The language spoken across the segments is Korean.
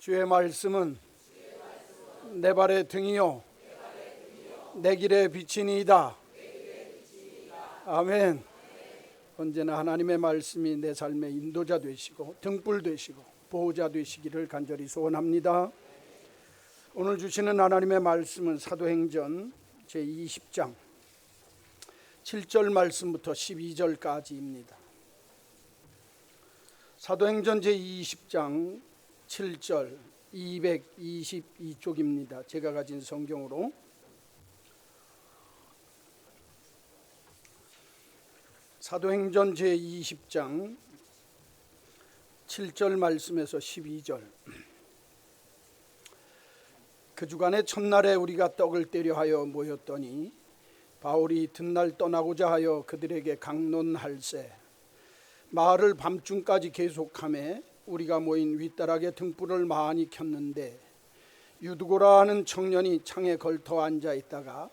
주의 말씀은 내 발의 등이요 내 길의 빛이니이다. 아멘. 언제나 하나님의 말씀이 내 삶의 인도자 되시고 등불 되시고 보호자 되시기를 간절히 소원합니다. 오늘 주시는 하나님의 말씀은 사도행전 제20장 7절 말씀부터 12절까지입니다. 사도행전 제20장 7절 222쪽입니다. 제가 가진 성경으로 사도행전 제20장 7절 말씀에서 12절. 그 주간의 첫날에 우리가 떡을 떼려 하여 모였더니 바울이 이튿날 떠나고자 하여 그들에게 강론할세 마을을 밤중까지 계속하매 우리가 모인 윗다락에 등불을 많이 켰는데 유두고라 하는 청년이 창에 걸터 앉아 있다가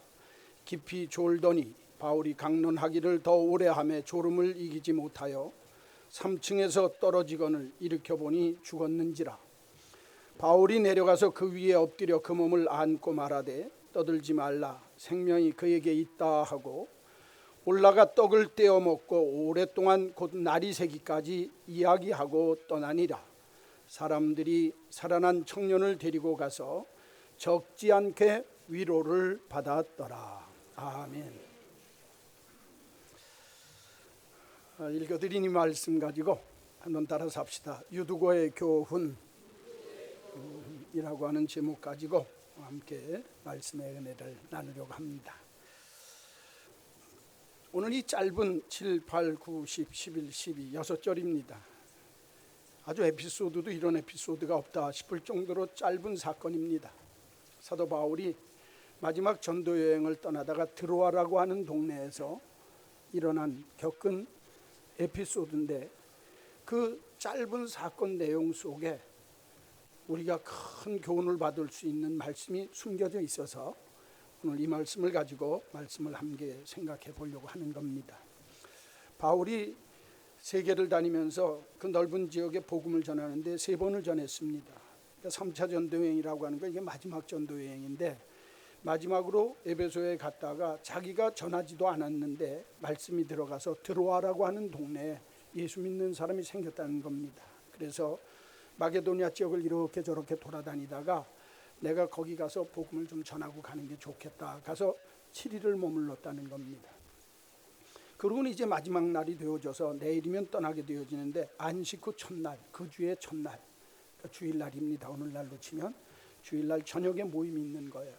깊이 졸더니 바울이 강론하기를 더 오래 하매 졸음을 이기지 못하여 3층에서 떨어지거늘 일으켜보니 죽었는지라. 바울이 내려가서 그 위에 엎드려 그 몸을 안고 말하되 떠들지 말라 생명이 그에게 있다 하고 올라가 떡을 떼어 먹고 오랫동안 곧 날이 새기까지 이야기하고 떠나니라. 사람들이 살아난 청년을 데리고 가서 적지 않게 위로를 받았더라. 아멘. 읽어드린 이 말씀 가지고 한번 따라서 합시다. 유두고의 교훈이라고 하는 제목 가지고 함께 말씀의 은혜를 나누려고 합니다. 오늘 이 짧은 7, 8, 9, 10, 11, 12 6절입니다. 아주 에피소드도 이런 에피소드가 없다 싶을 정도로 짧은 사건입니다. 사도 바울이 마지막 전도 여행을 떠나다가 드로아라고 하는 동네에서 겪은 에피소드인데 그 짧은 사건 내용 속에 우리가 큰 교훈을 받을 수 있는 말씀이 숨겨져 있어서 오늘 이 말씀을 가지고 말씀을 함께 생각해 보려고 하는 겁니다. 바울이 세계를 다니면서 그 넓은 지역에 복음을 전하는데 3번을 전했습니다. 그러니까 3차 전도여행이라고 하는 거 이게 마지막 전도여행인데 마지막으로 에베소에 갔다가 자기가 전하지도 않았는데 말씀이 들어가서 드로아라고 하는 동네에 예수 믿는 사람이 생겼다는 겁니다. 그래서 마게도니아 지역을 이렇게 저렇게 돌아다니다가 내가 거기 가서 복음을 좀 전하고 가는 게 좋겠다. 가서 7일을 머물렀다는 겁니다. 그러고는 이제 마지막 날이 되어져서 내일이면 떠나게 되어지는데 안식 후 첫날, 그 주의 첫날, 그러니까 주일날입니다. 오늘날로 치면 주일날 저녁에 모임이 있는 거예요.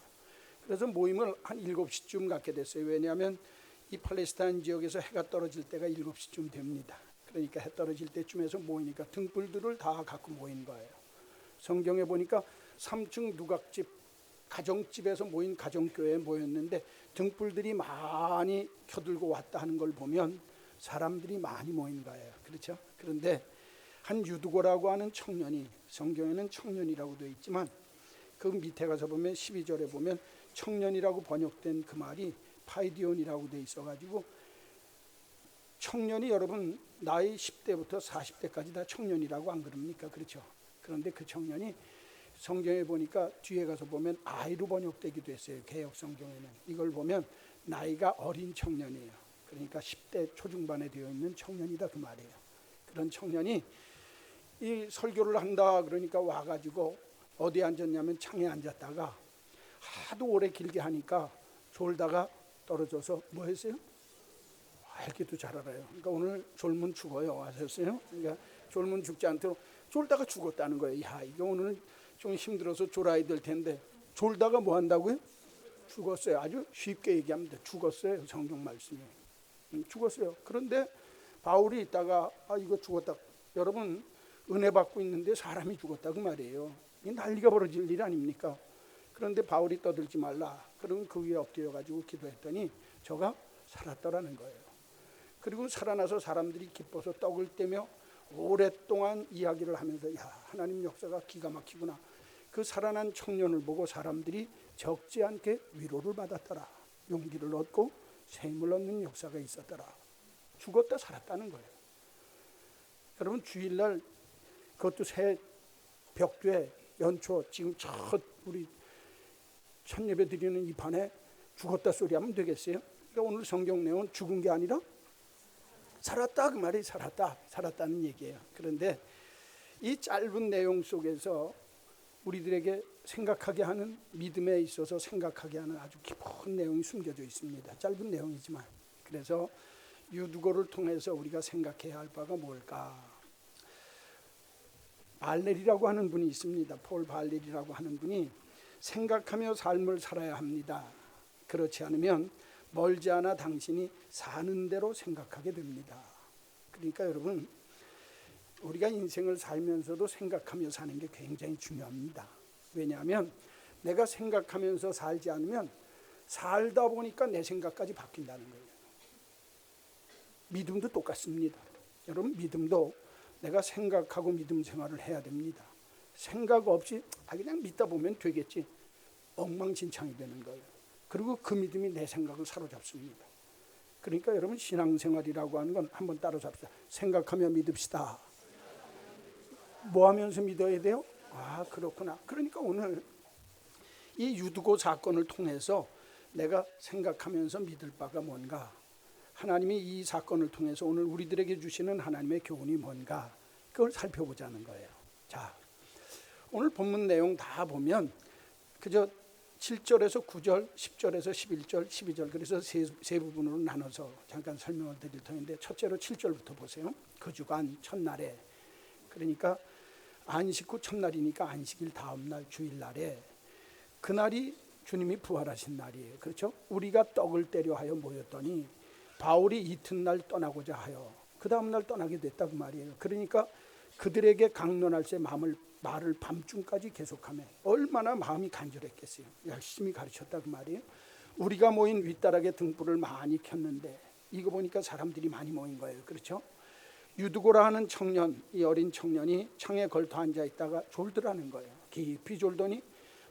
그래서 모임을 한 7시쯤 갖게 됐어요. 왜냐하면 이 팔레스타인 지역에서 해가 떨어질 때가 7시쯤 됩니다. 그러니까 해 떨어질 때쯤에서 모이니까 등불들을 다 갖고 모인 거예요. 성경에 보니까 3층 누각집 가정집에서 모인 가정교회에 모였는데 등불들이 많이 켜들고 왔다 하는 걸 보면 사람들이 많이 모인 거예요. 그렇죠? 그런데 한 유두고라고 하는 청년이, 성경에는 청년이라고 되어 있지만 그 밑에 가서 보면 12절에 보면 청년이라고 번역된 그 말이 파이디온이라고 되어 있어가지고 청년이 여러분 나이 10대부터 40대까지 다 청년이라고 안 그럽니까? 그렇죠? 그런데 그 청년이 성경에 보니까 뒤에 가서 보면 아이로 번역되기도 했어요. 개역 성경에는 이걸 보면 나이가 어린 청년이에요. 그러니까 10대 초중반에 되어 있는 청년이다 그 말이에요. 그런 청년이 이 설교를 한다 그러니까 와가지고 어디에 앉았냐면 창에 앉았다가 하도 오래 길게 하니까 졸다가 떨어져서 뭐 했어요? 알기도 잘 알아요. 그러니까 오늘 졸면 죽어요. 아셨어요? 그러니까 졸면 죽지 않도록 졸다가 죽었다는 거예요. 야, 이거 오늘 좀 힘들어서 졸아야 될 텐데 졸다가 뭐 한다고요? 죽었어요. 아주 쉽게 얘기합니다. 죽었어요. 성경 말씀이. 죽었어요. 그런데 바울이 있다가 이거 죽었다. 여러분 은혜 받고 있는데 사람이 죽었다 그 말이에요. 이 난리가 벌어질 일 아닙니까? 그런데 바울이 떠들지 말라. 그러면 그 위에 엎드려 가지고 기도했더니 저가 살았더라는 거예요. 그리고 살아나서 사람들이 기뻐서 떡을 떼며 오랫동안 이야기를 하면서 야, 하나님 역사가 기가 막히구나. 그 살아난 청년을 보고 사람들이 적지 않게 위로를 받았더라. 용기를 얻고 새 힘을 얻는 역사가 있었더라. 죽었다 살았다는 거예요. 여러분 주일날 그것도 새 벽두에 연초 지금 우리 첫 예배 드리는 이 판에 죽었다 소리 하면 되겠어요? 그러니까 오늘 성경 내용은 죽은 게 아니라 살았다 그 말이 살았다는 얘기예요. 그런데 이 짧은 내용 속에서 우리들에게 생각하게 하는, 믿음에 있어서 생각하게 하는 아주 깊은 내용이 숨겨져 있습니다. 짧은 내용이지만. 그래서 유두고를 통해서 우리가 생각해야 할 바가 뭘까? 발렐이라고 하는 분이 있습니다. 폴 발렐이라고 하는 분이 생각하며 삶을 살아야 합니다. 그렇지 않으면 멀지 않아 당신이 사는 대로 생각하게 됩니다. 그러니까 여러분, 우리가 인생을 살면서도 생각하며 사는 게 굉장히 중요합니다. 왜냐하면 내가 생각하면서 살지 않으면 살다 보니까 내 생각까지 바뀐다는 거예요. 믿음도 똑같습니다. 여러분, 믿음도 내가 생각하고 믿음 생활을 해야 됩니다. 생각 없이 그냥 믿다 보면 되겠지, 엉망진창이 되는 거예요. 그리고 그 믿음이 내 생각을 사로잡습니다. 그러니까 여러분, 신앙생활이라고 하는 건 한번 따라잡시다. 생각하며 믿읍시다. 뭐 하면서 믿어야 돼요? 그렇구나. 그러니까 오늘 이 유두고 사건을 통해서 내가 생각하면서 믿을 바가 뭔가, 하나님이 이 사건을 통해서 오늘 우리들에게 주시는 하나님의 교훈이 뭔가, 그걸 살펴보자는 거예요. 자, 오늘 본문 내용 다 보면 그저 7절에서 9절, 10절에서 11절, 12절, 그래서 세 부분으로 나눠서 잠깐 설명을 드릴 터인데, 첫째로 7절부터 보세요. 그 주간 첫날에, 그러니까 안식 후 첫날이니까 안식일 다음 날 주일날에, 그날이 주님이 부활하신 날이에요. 그렇죠? 우리가 떡을 떼려 하여 모였더니 바울이 이튿날 떠나고자 하여 그 다음 날 떠나게 됐다고 말이에요. 그러니까 그들에게 강론할새 말을 밤중까지 계속하며 얼마나 마음이 간절했겠어요. 열심히 가르쳤다고 말이에요. 우리가 모인 윗다락에 등불을 많이 켰는데, 이거 보니까 사람들이 많이 모인 거예요. 그렇죠? 유두고라 하는 청년, 이 어린 청년이 창에 걸터 앉아 있다가 졸더라는 거예요. 깊이 졸더니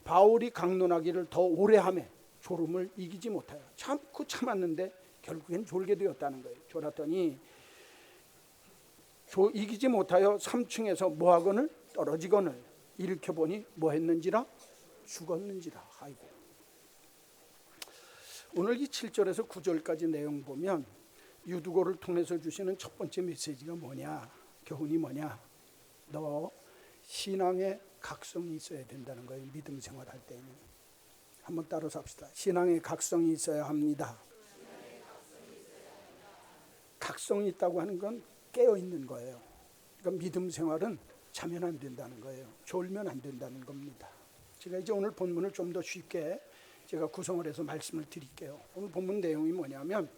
바울이 강론하기를 더 오래 하며 졸음을 이기지 못하여 참고 참았는데 결국엔 졸게 되었다는 거예요. 졸았더니 이기지 못하여 3층에서 뭐하거늘 떨어지거늘 일으켜보니 뭐 했는지라 죽었는지라. 아이고. 오늘 이 7절에서 9절까지 내용 보면 유두고를 통해서 주시는 첫 번째 메시지가 뭐냐, 교훈이 뭐냐, 너 신앙의 각성이 있어야 된다는 거예요. 믿음 생활할 때는. 한번 따라서 합시다. 신앙의 각성이 있어야 합니다. 각성이 있다고 하는 건 깨어 있는 거예요. 그러니까 믿음 생활은 자면 안 된다는 거예요. 졸면 안 된다는 겁니다. 제가 이제 오늘 본문을 좀 더 쉽게 제가 구성을 해서 말씀을 드릴게요. 오늘 본문 내용이 뭐냐면,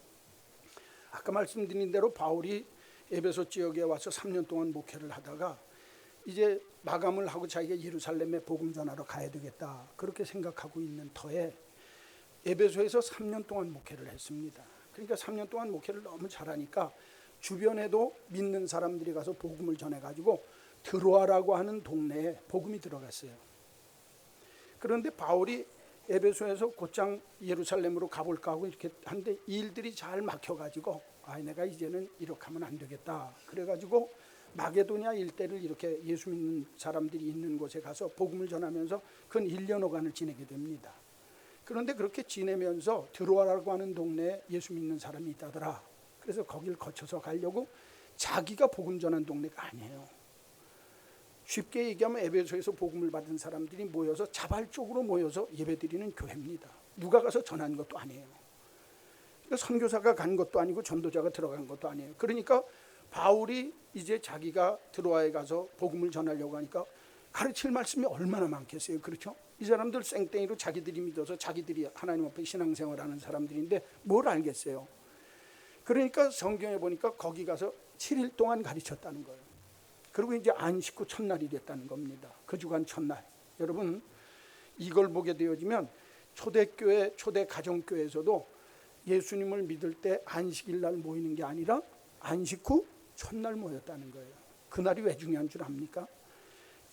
아까 말씀드린 대로 바울이 에베소 지역에 와서 3년 동안 목회를 하다가 이제 마감을 하고 자기가 예루살렘에 복음 전하러 가야 되겠다, 그렇게 생각하고 있는 터에 에베소에서 3년 동안 목회를 했습니다. 그러니까 3년 동안 목회를 너무 잘하니까 주변에도 믿는 사람들이 가서 복음을 전해가지고 드로아라고 하는 동네에 복음이 들어갔어요. 그런데 바울이 에베소에서 곧장 예루살렘으로 가볼까 하고 이렇게 한데 일들이 잘 막혀가지고 내가 이제는 이렇게 하면 안 되겠다. 그래가지고 마게도냐 일대를 이렇게 예수 믿는 사람들이 있는 곳에 가서 복음을 전하면서 근 1년여간을 지내게 됩니다. 그런데 그렇게 지내면서 드로아라고 하는 동네에 예수 믿는 사람이 있다더라. 그래서 거길 거쳐서 가려고, 자기가 복음 전한 동네가 아니에요. 쉽게 얘기하면 에베소에서 복음을 받은 사람들이 모여서 자발적으로 모여서 예배드리는 교회입니다. 누가 가서 전한 것도 아니에요. 그러니까 선교사가 간 것도 아니고 전도자가 들어간 것도 아니에요. 그러니까 바울이 이제 자기가 드로아에 가서 복음을 전하려고 하니까 가르칠 말씀이 얼마나 많겠어요. 그렇죠? 이 사람들 쌩땡이로 자기들이 믿어서 자기들이 하나님 앞에 신앙생활하는 사람들인데 뭘 알겠어요. 그러니까 성경에 보니까 거기 가서 7일 동안 가르쳤다는 거예요. 그리고 이제 안식 후 첫날이 됐다는 겁니다. 그 주간 첫날. 여러분, 이걸 보게 되어지면 초대교회, 초대 가정교회에서도 예수님을 믿을 때 안식일 날 모이는 게 아니라 안식 후 첫날 모였다는 거예요. 그날이 왜 중요한 줄 압니까?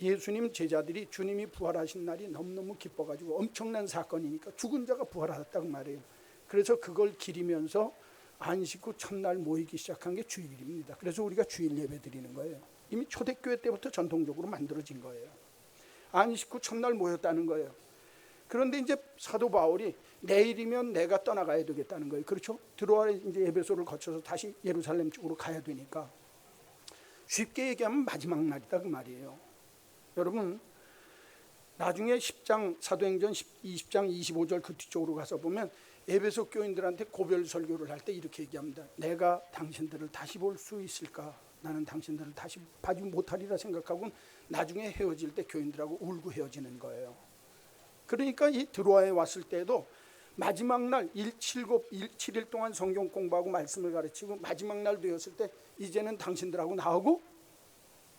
예수님 제자들이 주님이 부활하신 날이 너무너무 기뻐가지고 엄청난 사건이니까 죽은 자가 부활하셨다고 말해요. 그래서 그걸 기리면서 안식 후 첫날 모이기 시작한 게 주일입니다. 그래서 우리가 주일 예배 드리는 거예요. 이미 초대교회 때부터 전통적으로 만들어진 거예요. 안식 후 첫날 모였다는 거예요. 그런데 이제 사도 바울이 내일이면 내가 떠나가야 되겠다는 거예요. 그렇죠? 들어와 이제 에베소를 거쳐서 다시 예루살렘 쪽으로 가야 되니까 쉽게 얘기하면 마지막 날이다 그 말이에요. 여러분 나중에 10장 사도행전 20장 25절 그 뒤쪽으로 가서 보면 에베소 교인들한테 고별 설교를 할 때 이렇게 얘기합니다. 내가 당신들을 다시 볼 수 있을까? 나는 당신들을 다시 봐지 못하리라 생각하고 나중에 헤어질 때 교인들하고 울고 헤어지는 거예요. 그러니까 이 드로아에 왔을 때도 마지막 날 7일 동안 성경 공부하고 말씀을 가르치고 마지막 날 되었을 때 이제는 당신들하고 나하고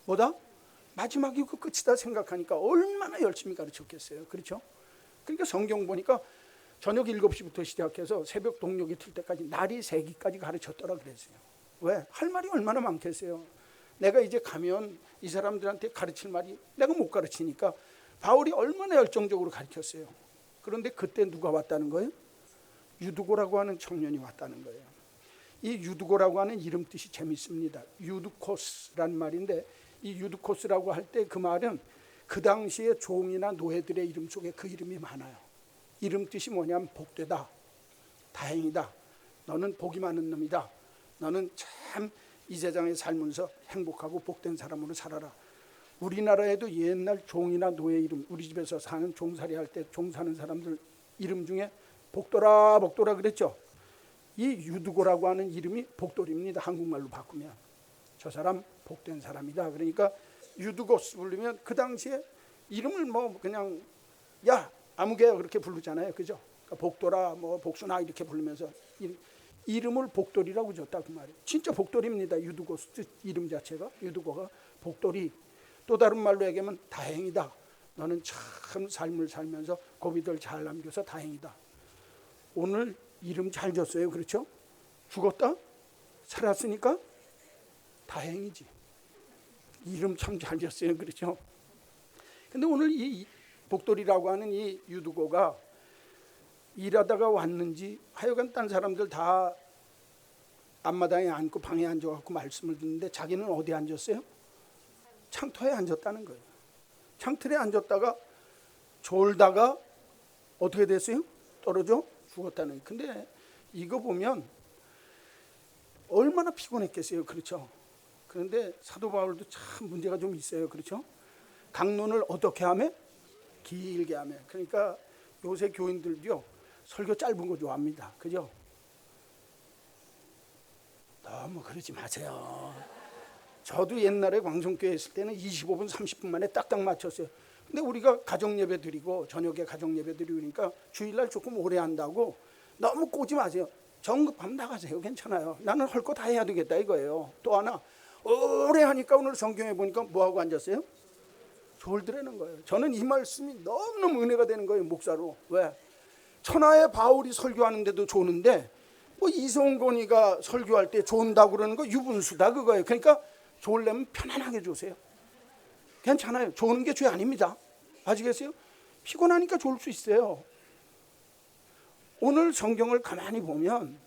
뭐다? 마지막이고 끝이다 생각하니까 얼마나 열심히 가르쳤겠어요. 그렇죠? 그러니까 성경 보니까 저녁 7시부터 시작해서 새벽 동력이 틀 때까지 날이 새기까지 가르쳤더라 그랬어요. 왜? 할 말이 얼마나 많겠어요. 내가 이제 가면 이 사람들한테 가르칠 말이 내가 못 가르치니까 바울이 얼마나 열정적으로 가르쳤어요. 그런데 그때 누가 왔다는 거예요? 유두고라고 하는 청년이 왔다는 거예요. 이 유두고라고 하는 이름 뜻이 재밌습니다. 유두코스란 말인데 이 유두코스라고 할 때 그 말은 그 당시에 종이나 노예들의 이름 속에 그 이름이 많아요. 이름 뜻이 뭐냐면 복되다, 다행이다, 너는 복이 많은 놈이다, 너는 참 이 세상에 살면서 행복하고 복된 사람으로 살아라. 우리나라에도 옛날 종이나 노예 이름, 우리 집에서 사는 종살이 할 때 종 사는 사람들 이름 중에 복돌아 복돌아 그랬죠. 이 유두고라고 하는 이름이 복돌입니다. 한국말로 바꾸면 저 사람 복된 사람이다. 그러니까 유두고스 부르면 그 당시에 이름을 뭐 그냥 야 아무개야 그렇게 부르잖아요. 그죠? 그러니까 복돌아 뭐 복순아 이렇게 부르면서 이름을 복돌이라고 줬다 그 말이에요. 진짜 복돌입니다. 유두고스 이름 자체가 유두고가 복돌이. 또 다른 말로 얘기하면 다행이다. 너는 참 삶을 살면서 고비들 잘 남겨서 다행이다. 오늘 이름 잘 줬어요. 그렇죠? 죽었다? 살았으니까 다행이지. 이름 참 잘 줬어요. 그렇죠? 근데 오늘 이 복돌이라고 하는 이 유두고가 일하다가 왔는지 하여간 딴 사람들 다 앞마당에 앉고 방에 앉아갖고 말씀을 듣는데 자기는 어디에 앉았어요? 창터에 앉았다는 거예요. 창틀에 앉았다가 졸다가 어떻게 됐어요? 떨어져 죽었다는 거예요. 근데 이거 보면 얼마나 피곤했겠어요. 그렇죠? 그런데 사도 바울도 참 문제가 좀 있어요. 그렇죠? 강론을 어떻게 하며? 길게 하며. 그러니까 요새 교인들도요. 설교 짧은 거 좋아합니다. 그죠? 너무 그러지 마세요. 저도 옛날에 광성교회 있을 때는 25분 30분 만에 딱딱 맞췄어요. 근데 우리가 가정예배 드리고 저녁에 가정예배 드리니까 주일날 조금 오래 한다고 너무 꼬지 마세요. 정급하면 나가세요. 괜찮아요. 나는 할 거 다 해야 되겠다 이거예요. 또 하나 오래 하니까 오늘 성경에 보니까 뭐하고 앉았어요? 졸드라는 거예요. 저는 이 말씀이 너무너무 은혜가 되는 거예요. 목사로. 왜? 천하의 바울이 설교하는데도 좋은데 뭐 이성곤이가 설교할 때 좋은다고 그러는 거 유분수다 그거예요. 그러니까 졸려면 편안하게 주세요. 괜찮아요. 조는 게 죄 아닙니다. 아시겠어요? 피곤하니까 졸 수 있어요. 오늘 성경을 가만히 보면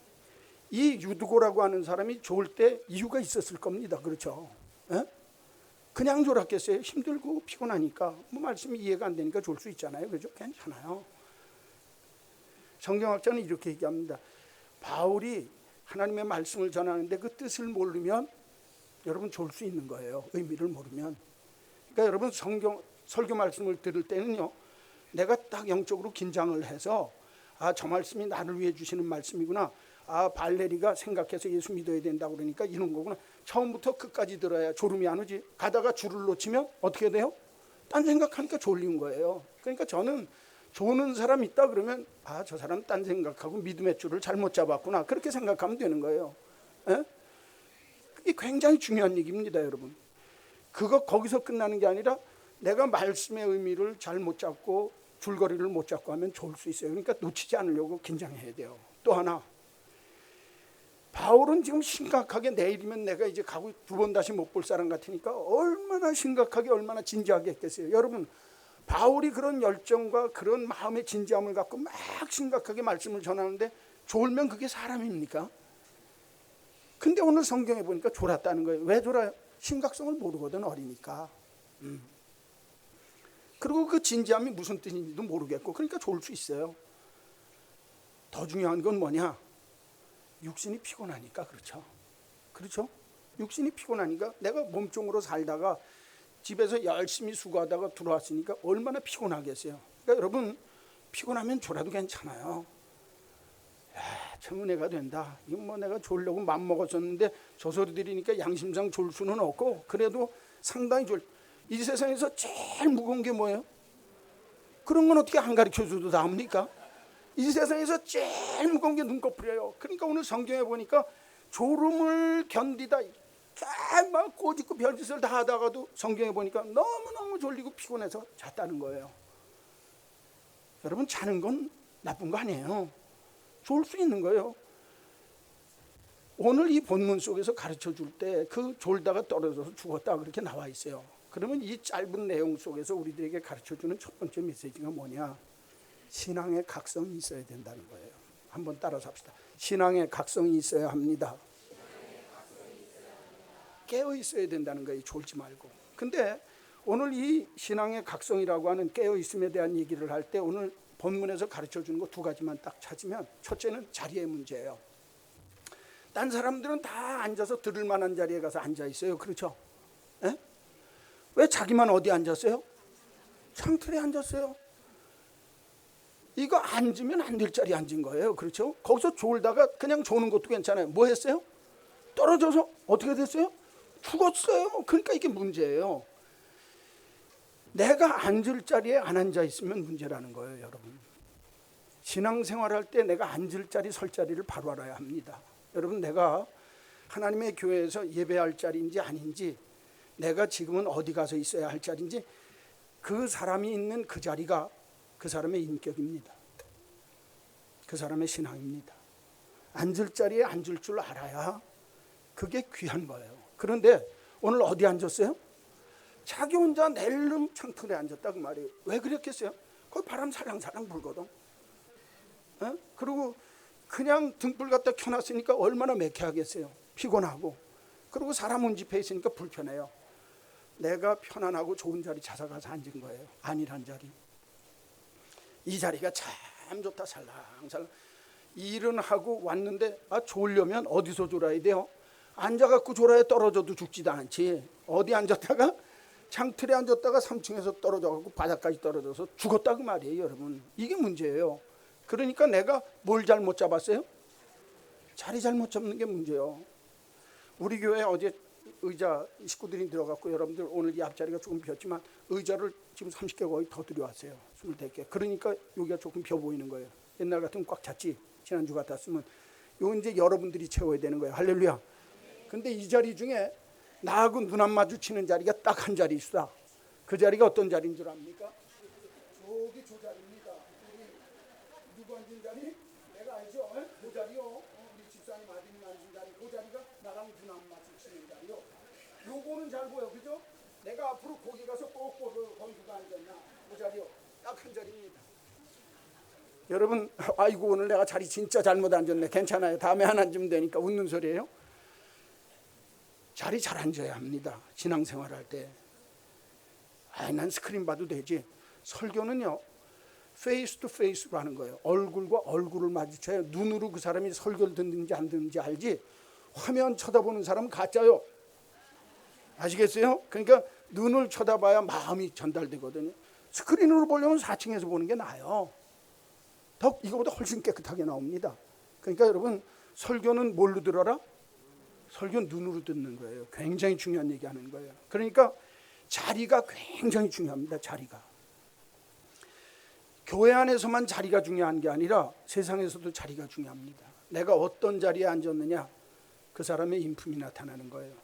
이 유두고라고 하는 사람이 졸 때 이유가 있었을 겁니다. 그렇죠? 에? 그냥 졸았겠어요? 힘들고 피곤하니까 뭐 말씀이 이해가 안 되니까 졸 수 있잖아요. 그죠? 괜찮아요. 성경학자는 이렇게 얘기합니다. 바울이 하나님의 말씀을 전하는데 그 뜻을 모르면 여러분 졸 수 있는 거예요. 의미를 모르면. 그러니까 여러분 설교 말씀을 들을 때는요. 내가 딱 영적으로 긴장을 해서 저 말씀이 나를 위해 주시는 말씀이구나. 발레리가 생각해서 예수 믿어야 된다고 그러니까 이런 거구나. 처음부터 끝까지 들어야 졸음이 안 오지. 가다가 줄을 놓치면 어떻게 돼요? 딴 생각하니까 졸린 거예요. 그러니까 저는 조는 사람 있다 그러면 저 사람 딴 생각하고 믿음의 줄을 잘못 잡았구나. 그렇게 생각하면 되는 거예요. 에? 이게 굉장히 중요한 얘기입니다, 여러분. 거기서 끝나는 게 아니라 내가 말씀의 의미를 잘못 잡고 줄거리를 못 잡고 하면 졸 수 있어요. 그러니까 놓치지 않으려고 긴장해야 돼요. 또 하나, 바울은 지금 심각하게 내일이면 내가 이제 가고 두 번 다시 못 볼 사람 같으니까 얼마나 심각하게 얼마나 진지하게 했겠어요. 여러분 바울이 그런 열정과 그런 마음의 진지함을 갖고 막 심각하게 말씀을 전하는데 졸면 그게 사람입니까? 근데 오늘 성경에 보니까 졸았다는 거예요. 왜 졸아요? 심각성을 모르거든 어리니까. 그리고 그 진지함이 무슨 뜻인지도 모르겠고, 그러니까 좋을 수 있어요. 더 중요한 건 뭐냐? 육신이 피곤하니까. 그렇죠? 그렇죠? 육신이 피곤하니까. 내가 몸종으로 살다가 집에서 열심히 수고하다가 들어왔으니까 얼마나 피곤하겠어요. 그러니까 여러분, 피곤하면 졸아도 괜찮아요. 참 은혜가 된다. 이건 뭐 내가 졸려고 맘먹었었는데 저 소리 들으니까 양심상 졸 수는 없고, 그래도 상당히 이 세상에서 제일 무거운 게 뭐예요? 그런 건 어떻게 안 가르쳐줘도 다 합니까? 이 세상에서 제일 무거운 게 눈꺼풀이에요. 그러니까 오늘 성경에 보니까 졸음을 견디다 막 꼬집고 별짓을 다 하다가도 성경에 보니까 너무너무 졸리고 피곤해서 잤다는 거예요. 여러분, 자는 건 나쁜 거 아니에요. 좋을 수 있는 거예요. 오늘 이 본문 속에서 가르쳐 줄 때 그 졸다가 떨어져서 죽었다 그렇게 나와 있어요. 그러면 이 짧은 내용 속에서 우리들에게 가르쳐 주는 첫 번째 메시지가 뭐냐? 신앙의 각성이 있어야 된다는 거예요. 한번 따라서 합시다. 신앙의 각성이 있어야 합니다. 깨어 있어야 된다는 거예요. 졸지 말고. 근데 오늘 이 신앙의 각성이라고 하는 깨어 있음에 대한 얘기를 할 때 오늘 본문에서 가르쳐 주는 거 두 가지만 딱 찾으면, 첫째는 자리의 문제예요. 딴 사람들은 다 앉아서 들을 만한 자리에 가서 앉아 있어요. 그렇죠? 에? 왜 자기만 어디 앉았어요? 창틀에 앉았어요. 이거 앉으면 안 될 자리에 앉은 거예요. 그렇죠? 거기서 졸다가 그냥 조는 것도 괜찮아요. 뭐 했어요? 떨어져서 어떻게 됐어요? 죽었어요. 그러니까 이게 문제예요. 내가 앉을 자리에 안 앉아 있으면 문제라는 거예요, 여러분. 신앙생활할 때 내가 앉을 자리, 설 자리를 바로 알아야 합니다. 여러분, 내가 하나님의 교회에서 예배할 자리인지 아닌지, 내가 지금은 어디 가서 있어야 할 자리인지, 그 사람이 있는 그 자리가 그 사람의 인격입니다. 그 사람의 신앙입니다. 앉을 자리에 앉을 줄 알아야 그게 귀한 거예요. 그런데 오늘 어디 앉았어요? 자기 혼자 낼름 창틀에 앉았다 그 말이에요. 왜 그랬겠어요? 거기 바람 살랑살랑 불거든. 그리고 그냥 등불 갖다 켜놨으니까 얼마나 매캐하겠어요. 피곤하고. 그리고 사람 운집해 있으니까 불편해요. 내가 편안하고 좋은 자리 찾아가서 앉은 거예요. 안일한 자리. 이 자리가 참 좋다. 살랑살랑. 일은 하고 왔는데 졸려면 어디서 졸아야 돼요? 앉아갖고 졸아야 떨어져도 죽지도 않지. 어디 앉았다가? 창틀에 앉았다가 3층에서 떨어져갖고 바닥까지 떨어져서 죽었다 그 말이에요, 여러분. 이게 문제예요. 그러니까 내가 뭘 잘못 잡았어요? 자리 잘못 잡는 게 문제예요. 우리 교회 어제 의자 식구들이 들어갔고, 여러분들 오늘 이 앞자리가 조금 비었지만 의자를 지금 30개 거의 더 들여왔어요. 24개. 그러니까 여기가 조금 비어 보이는 거예요. 옛날 같으면 꽉 찼지. 지난주 같았으면. 요 이제 여러분들이 채워야 되는 거예요. 할렐루야. 근데 이 자리 중에 나하고 눈 안 마주치는 자리가 딱 한 자리 있어. 그 자리가 어떤 자리인 줄 압니까? 저기 저 자리입니다. 누구 앉은 자리? 내가 알죠? 그 자리요. 우리 집사님 아드님 앉은 자리. 그 자리가 나랑 눈 안 마주치는 자리요. 요거는 잘 보여, 그죠? 내가 앞으로 거기 가서 꼭 거기 누가 앉았나? 그 자리요. 딱 한 자리입니다. 여러분, 아이고 오늘 내가 자리 진짜 잘못 앉았네. 괜찮아요. 다음에 하나 앉으면 되니까. 웃는 소리예요. 자리 잘 앉아야 합니다. 신앙생활할 때. 난 스크린 봐도 되지. 설교는요, 페이스 투 페이스로 하는 거예요. 얼굴과 얼굴을 마주쳐야 눈으로 그 사람이 설교를 듣는지 안 듣는지 알지. 화면 쳐다보는 사람은 가짜요. 아시겠어요? 그러니까 눈을 쳐다봐야 마음이 전달되거든요. 스크린으로 보려면 4층에서 보는 게 나아요. 더 이거보다 훨씬 깨끗하게 나옵니다. 그러니까 여러분, 설교는 뭘로 들어라? 설교는 눈으로 듣는 거예요. 굉장히 중요한 얘기하는 거예요. 그러니까 자리가 굉장히 중요합니다. 자리가. 교회 안에서만 자리가 중요한 게 아니라 세상에서도 자리가 중요합니다. 내가 어떤 자리에 앉았느냐, 그 사람의 인품이 나타나는 거예요.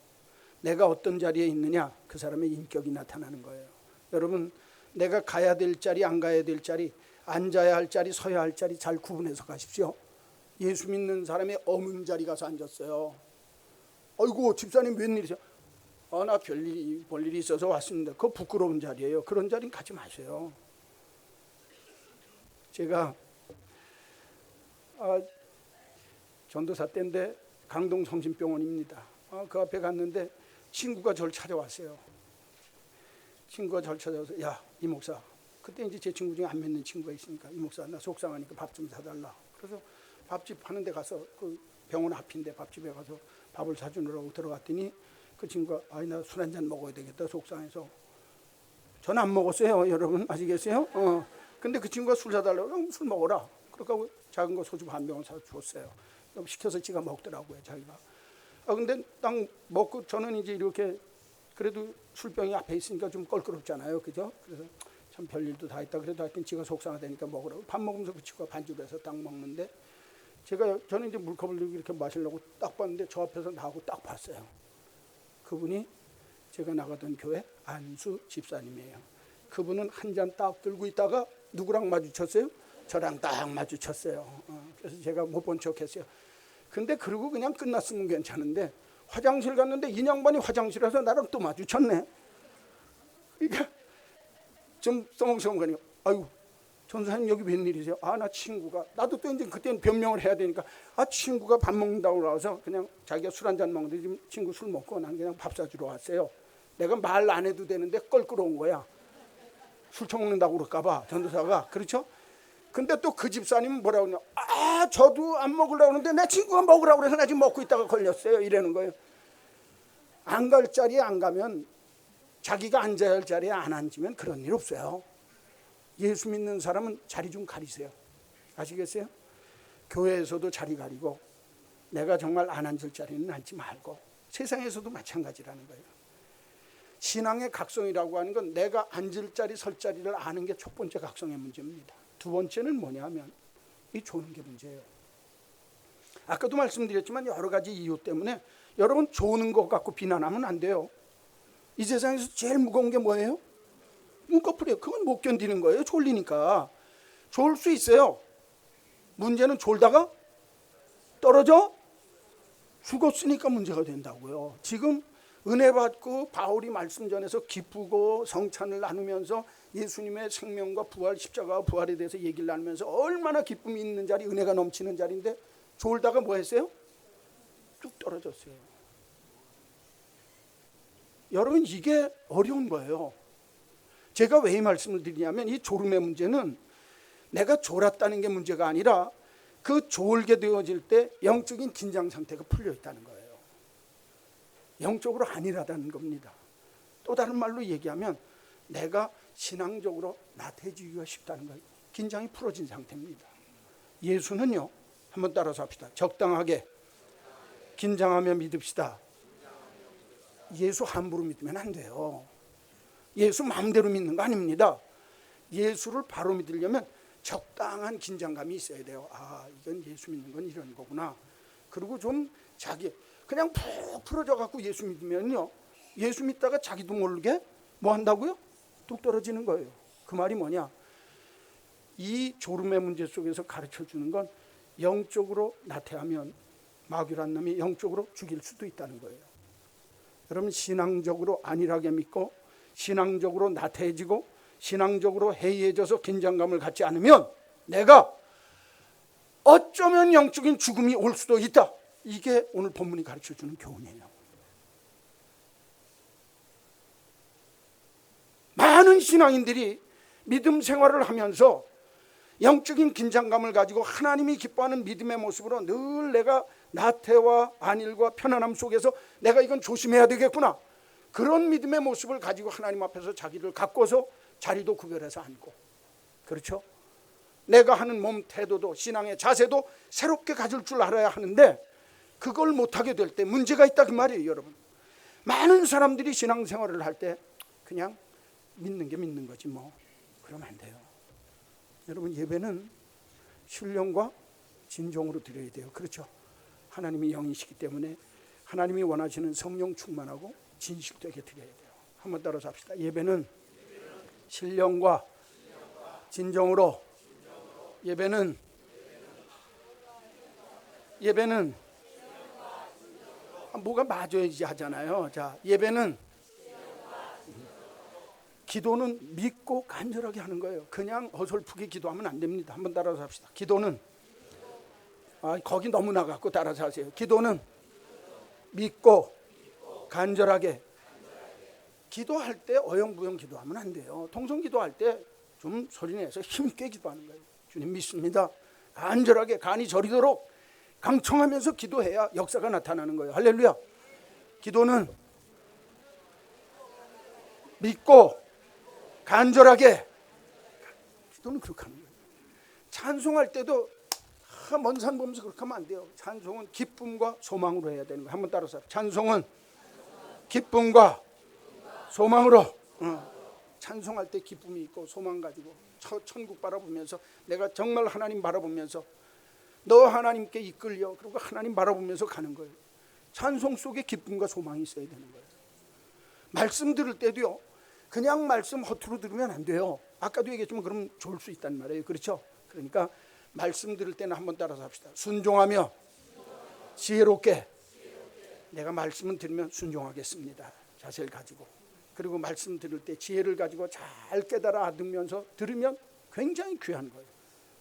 내가 어떤 자리에 있느냐, 그 사람의 인격이 나타나는 거예요. 여러분, 내가 가야 될 자리, 안 가야 될 자리, 앉아야 할 자리, 서야 할 자리 잘 구분해서 가십시오. 예수 믿는 사람이 어문 자리 가서 앉았어요. 아이고 집사님 웬일이세요? 나 볼일이 있어서 왔습니다. 그거 부끄러운 자리예요. 그런 자리는 가지 마세요. 제가 전도사 때인데 강동 성심병원입니다. 그 앞에 갔는데 친구가 저를 찾아왔어요. 친구가 절 찾아와서 야, 이 목사. 그때 이제 제 친구 중에 안 믿는 친구가 있으니까 이 목사 나 속상하니까 밥 좀 사달라. 그래서 밥집 하는 데 가서 그 병원 앞인데 밥집에 가서 밥을 사주느라고 들어갔더니 그 친구가 아이 나 술 한 잔 먹어야 되겠다 속상해서. 전 안 먹었어요. 여러분 아시겠어요? 근데 그 친구가 술 사달라고 그럼 술 먹어라. 그러니까 작은 거 소주 반 병을 사줬어요. 시켜서 지가 먹더라고요 자기가. 근데 딱 먹고 저는 이제 이렇게 그래도 술병이 앞에 있으니까 좀 껄끄럽잖아요. 그죠? 그래서 참 별일도 다 있다. 그래도 하여튼 지가 속상하다니까 먹으라고. 밥 먹으면서 그 친구가 반주를 해서 딱 먹는데 저는 이제 물컵을 들고 이렇게 마시려고 딱 봤는데 저 앞에서 나하고 딱 봤어요. 그분이 제가 나가던 교회 안수 집사님이에요. 그분은 한 잔 딱 들고 있다가 누구랑 마주쳤어요? 저랑 딱 마주쳤어요. 그래서 제가 못 본 척했어요. 근데 그러고 그냥 끝났으면 괜찮은데 화장실 갔는데 이 양반이 화장실에서 나랑 또 마주쳤네. 그러니까 좀 써먹성거리고 아유 전사님 여기 웬일이세요? 아 나 친구가 나도 또 이제 그때는 변명을 해야 되니까 친구가 밥 먹는다고 나와서 그냥 자기가 술 한 잔 먹는데 지금 친구 술 먹고 난 그냥 밥 사주러 왔어요. 내가 말 안 해도 되는데 껄끄러운 거야. 술 처먹는다고 그럴까 봐 전도사가. 그렇죠? 근데 또 그 집사님은 뭐라고 그러냐. 저도 안 먹으려고 하는데 내 친구가 먹으라고 그래서 나 지금 먹고 있다가 걸렸어요. 이러는 거예요. 안 갈 자리에 안 가면 자기가 앉아야 할 자리에 안 앉으면 그런 일 없어요. 예수 믿는 사람은 자리 좀 가리세요. 아시겠어요? 교회에서도 자리 가리고 내가 정말 안 앉을 자리는 앉지 말고 세상에서도 마찬가지라는 거예요. 신앙의 각성이라고 하는 건 내가 앉을 자리 설 자리를 아는 게 첫 번째 각성의 문제입니다. 두 번째는 뭐냐면 이 조는 게 문제예요. 아까도 말씀드렸지만 여러 가지 이유 때문에 여러분 조는 것 갖고 비난하면 안 돼요. 이 세상에서 제일 무거운 게 뭐예요? 눈꺼풀이에요. 그건 못 견디는 거예요. 졸리니까. 졸 수 있어요. 문제는 졸다가 떨어져 죽었으니까 문제가 된다고요. 지금 은혜 받고 바울이 말씀 전해서 기쁘고 성찬을 나누면서 예수님의 생명과 부활, 십자가와 부활에 대해서 얘기를 나누면서 얼마나 기쁨이 있는 자리, 은혜가 넘치는 자리인데 졸다가 뭐 했어요? 뚝 떨어졌어요. 여러분 이게 어려운 거예요. 제가 왜 이 말씀을 드리냐면 이 졸음의 문제는 내가 졸았다는 게 문제가 아니라 그 졸게 되어질 때 영적인 긴장 상태가 풀려 있다는 거예요. 영적으로 안일하다는 겁니다. 또 다른 말로 얘기하면 내가 신앙적으로 나태해지기가 쉽다는 거예요. 긴장이 풀어진 상태입니다. 예수는요, 한번 따라서 합시다. 적당하게 긴장하며 믿읍시다. 예수 함부로 믿으면 안 돼요. 예수 마음대로 믿는 거 아닙니다. 예수를 바로 믿으려면 적당한 긴장감이 있어야 돼요. 이건 예수 믿는 건 이런 거구나. 그리고 좀 그냥 푹 풀어져 갖고 예수 믿으면요, 예수 믿다가 자기도 모르게 뭐 한다고요? 뚝 떨어지는 거예요. 그 말이 뭐냐? 이 졸음의 문제 속에서 가르쳐 주는 건 영적으로 나태하면 마귀란 놈이 영적으로 죽일 수도 있다는 거예요. 여러분 신앙적으로 안일하게 믿고 신앙적으로 나태해지고 신앙적으로 해이해져서 긴장감을 갖지 않으면 내가 어쩌면 영적인 죽음이 올 수도 있다. 이게 오늘 본문이 가르쳐주는 교훈이에요. 많은 신앙인들이 믿음 생활을 하면서 영적인 긴장감을 가지고 하나님이 기뻐하는 믿음의 모습으로 늘 내가 나태와 안일과 편안함 속에서 내가 이건 조심해야 되겠구나, 그런 믿음의 모습을 가지고 하나님 앞에서 자기를 가꿔서 자리도 구별해서 앉고, 그렇죠? 내가 하는 몸 태도도 신앙의 자세도 새롭게 가질 줄 알아야 하는데 그걸 못하게 될 때 문제가 있다 그 말이에요. 여러분 많은 사람들이 신앙생활을 할 때 그냥 믿는 게 믿는 거지 뭐 그러면 안 돼요. 여러분 예배는 신령과 진정으로 드려야 돼요. 그렇죠? 하나님이 영이시기 때문에 하나님이 원하시는 성령 충만하고 진실되게 드려야 돼요. 한번 따라서 합시다. 예배는 신령과 진정으로, 예배는 뭐가 맞아야지 하잖아요. 자, 예배는, 기도는 믿고 간절하게 하는 거예요. 그냥 어설프게 기도하면 안 됩니다. 한번 따라서 합시다. 기도는, 거기 너무 나갔고 따라서 하세요. 기도는 믿고 간절하게 기도할 때 어영부영 기도하면 안 돼요. 통성 기도할 때 좀 소리내서 힘있게 기도하는 거예요. 주님 믿습니다. 간절하게 간이 저리도록 강청하면서 기도해야 역사가 나타나는 거예요. 할렐루야. 기도는 믿고 간절하게, 기도는 그렇게 하는 거예요. 찬송할 때도 먼 산 보면서 그렇게 하면 안 돼요. 찬송은 기쁨과 소망으로 해야 되는 거예요. 한번 따라서 찬송은 기쁨과 소망으로. 찬송할 때 기쁨이 있고 소망 가지고 천국 바라보면서, 내가 정말 하나님 바라보면서 너 하나님께 이끌려, 그리고 하나님 바라보면서 가는 거예요. 찬송 속에 기쁨과 소망이 있어야 되는 거예요. 말씀 들을 때도요, 그냥 말씀 허투루 들으면 안 돼요. 아까도 얘기했지만 그럼 좋을 수 있단 말이에요. 그렇죠? 그러니까 말씀 들을 때는 한번 따라서 합시다. 순종하며 지혜롭게. 내가 말씀을 들으면 순종하겠습니다. 자세를 가지고. 그리고 말씀 들을 때 지혜를 가지고 잘 깨달아 알으면서 들으면 굉장히 귀한 거예요.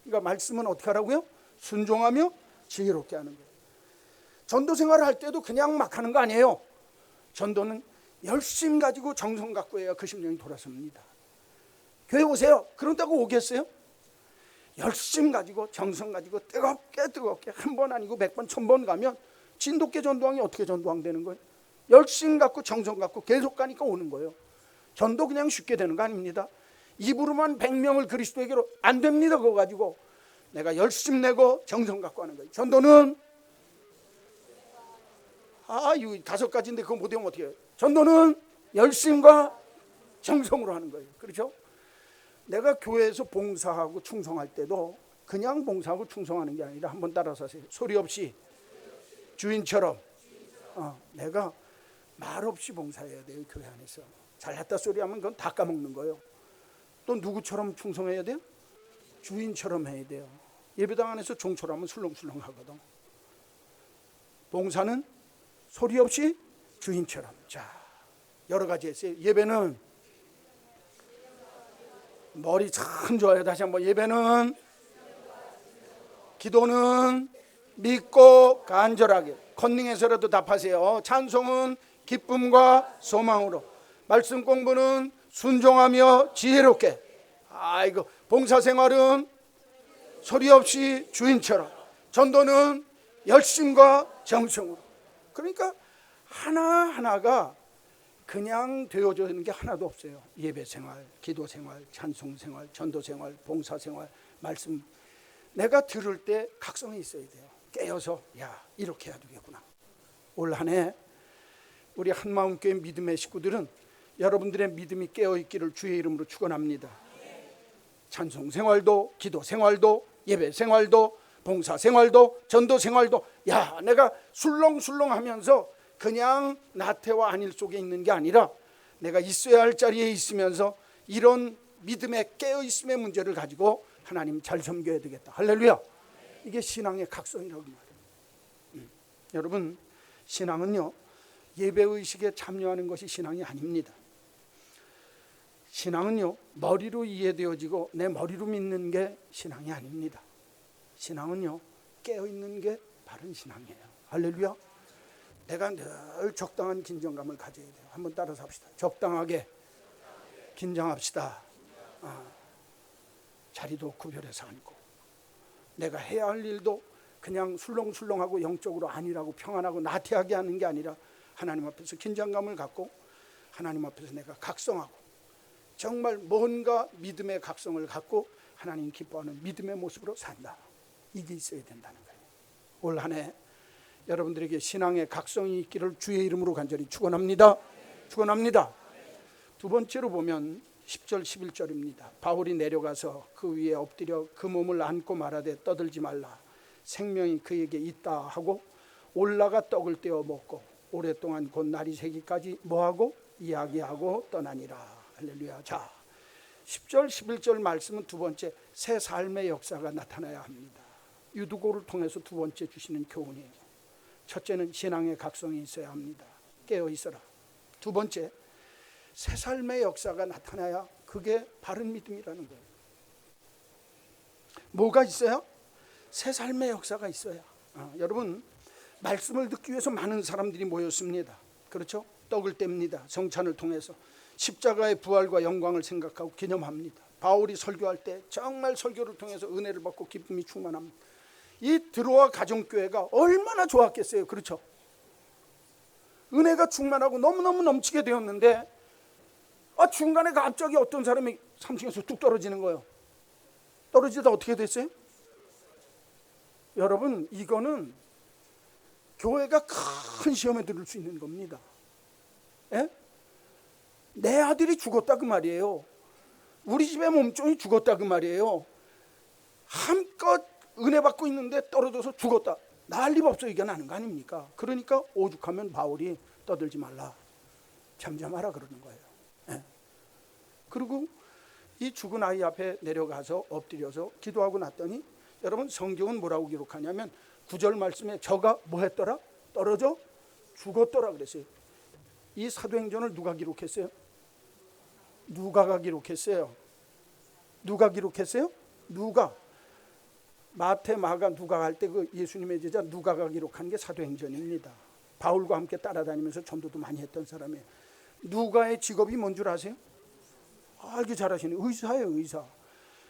그러니까 말씀은 어떻게 하라고요? 순종하며 지혜롭게 하는 거예요. 전도 생활을 할 때도 그냥 막 하는 거 아니에요. 전도는 열심 가지고 정성 갖고 해야 그 심령이 돌아섭니다. 교회 오세요. 그런다고 오겠어요? 열심 가지고 정성 가지고 뜨겁게 한 번 아니고 100번 1000번 가면 진돗개 전도왕이 어떻게 전도왕 되는 거예요? 열심 갖고 정성 갖고 계속 가니까 오는 거예요. 전도 그냥 쉽게 되는 거 아닙니다. 입으로만 100명을 그리스도에게로 안 됩니다. 그거 가지고 내가 열심 내고 정성 갖고 하는 거예요. 전도는 이 5가지인데 그거 못 외우면 어떻게 해요? 전도는 열심과 정성으로 하는 거예요. 그렇죠? 내가 교회에서 봉사하고 충성할 때도 그냥 봉사하고 충성하는 게 아니라, 한번 따라서 하세요. 소리 없이 주인처럼. 내가 말 없이 봉사해야 돼요. 교회 안에서 잘났다 소리하면 그건 다 까먹는 거예요. 또 누구처럼 충성해야 돼요? 주인처럼 해야 돼요. 예배당 안에서 종처럼 하면 술렁술렁 하거든. 봉사는 소리 없이 주인처럼. 자, 여러 가지 했어요. 예배는 머리 참 좋아요. 다시 한번. 예배는, 기도는 믿고 간절하게. 컨닝해서라도 답하세요. 찬송은 기쁨과 소망으로. 말씀 공부는 순종하며 지혜롭게. 아이고, 봉사생활은 소리 없이 주인처럼. 전도는 열심과 정성으로. 그러니까 하나하나가 그냥 되어지는 게 하나도 없어요. 예배생활, 기도생활, 찬송생활, 전도생활, 봉사생활, 말씀. 내가 들을 때 각성이 있어야 돼요. 깨어서 이렇게 해야 되겠구나. 올 한 해 우리 한마음교회 믿음의 식구들은 여러분들의 믿음이 깨어있기를 주의 이름으로 축원합니다. 찬송생활도, 기도생활도, 예배생활도, 봉사생활도, 전도생활도, 내가 술렁술렁하면서 그냥 나태와 안일 속에 있는 게 아니라 내가 있어야 할 자리에 있으면서 이런 믿음의 깨어있음의 문제를 가지고 하나님 잘 섬겨야 되겠다. 할렐루야. 이게 신앙의 각성이라고 말해요. 여러분, 신앙은요, 예배의식에 참여하는 것이 신앙이 아닙니다. 신앙은요, 머리로 이해되어지고 내 머리로 믿는 게 신앙이 아닙니다. 신앙은요, 깨어있는 게 바른 신앙이에요. 할렐루야. 내가 늘 적당한 긴장감을 가져야 돼요. 한번 따라서 합시다. 적당하게 긴장합시다. 자리도 구별해서 앉고, 내가 해야 할 일도 그냥 술렁술렁하고 영적으로 안일하고 평안하고 나태하게 하는 게 아니라 하나님 앞에서 긴장감을 갖고 하나님 앞에서 내가 각성하고 정말 뭔가 믿음의 각성을 갖고 하나님 기뻐하는 믿음의 모습으로 산다. 이게 있어야 된다는 거예요. 올 한 해 여러분들에게 신앙의 각성이 있기를 주의 이름으로 간절히 축원합니다. 축원합니다. 두 번째로 보면 10절 11절입니다. 바울이 내려가서 그 위에 엎드려 그 몸을 안고 말하되 떠들지 말라. 생명이 그에게 있다 하고 올라가 떡을 떼어 먹고 오랫동안 곧 날이 새기까지 뭐하고 이야기하고 떠나니라. 할렐루야. 자, 10절 11절 말씀은 두 번째 새 삶의 역사가 나타나야 합니다. 유두고를 통해서 두 번째 주시는 교훈이에요. 첫째는 신앙의 각성이 있어야 합니다. 깨어 있어라. 두 번째, 새 삶의 역사가 나타나야 그게 바른 믿음이라는 거예요. 뭐가 있어요? 새 삶의 역사가 있어야. 여러분, 말씀을 듣기 위해서 많은 사람들이 모였습니다. 그렇죠? 떡을 뗍니다. 성찬을 통해서 십자가의 부활과 영광을 생각하고 기념합니다. 바울이 설교할 때 정말 설교를 통해서 은혜를 받고 기쁨이 충만합니다. 이 드로아 가정교회가 얼마나 좋았겠어요. 그렇죠? 은혜가 충만하고 너무너무 넘치게 되었는데 중간에 갑자기 어떤 사람이 3층에서 뚝 떨어지는 거예요. 떨어지다 어떻게 됐어요? 여러분, 이거는 교회가 큰 시험에 들을 수 있는 겁니다. 예? 내 아들이 죽었다 그 말이에요. 우리 집의 몸종이 죽었다 그 말이에요. 한껏 은혜 받고 있는데 떨어져서 죽었다. 난리법석 얘기가 나는 거 아닙니까? 그러니까 오죽하면 바울이 떠들지 말라, 잠잠하라 그러는 거예요. 예. 그리고 이 죽은 아이 앞에 내려가서 엎드려서 기도하고 났더니 여러분, 성경은 뭐라고 기록하냐면 9절 말씀에 저가 뭐 했더라? 떨어져 죽었더라 그랬어요. 이 사도행전을 누가 기록했어요? 누가가 기록했어요. 누가 기록했어요? 누가. 마태, 마가, 누가 할 때 그 예수님의 제자 누가가 기록한 게 사도행전입니다. 바울과 함께 따라다니면서 전도도 많이 했던 사람이에요. 누가의 직업이 뭔 줄 아세요? 알기 잘하시네. 의사예요, 의사.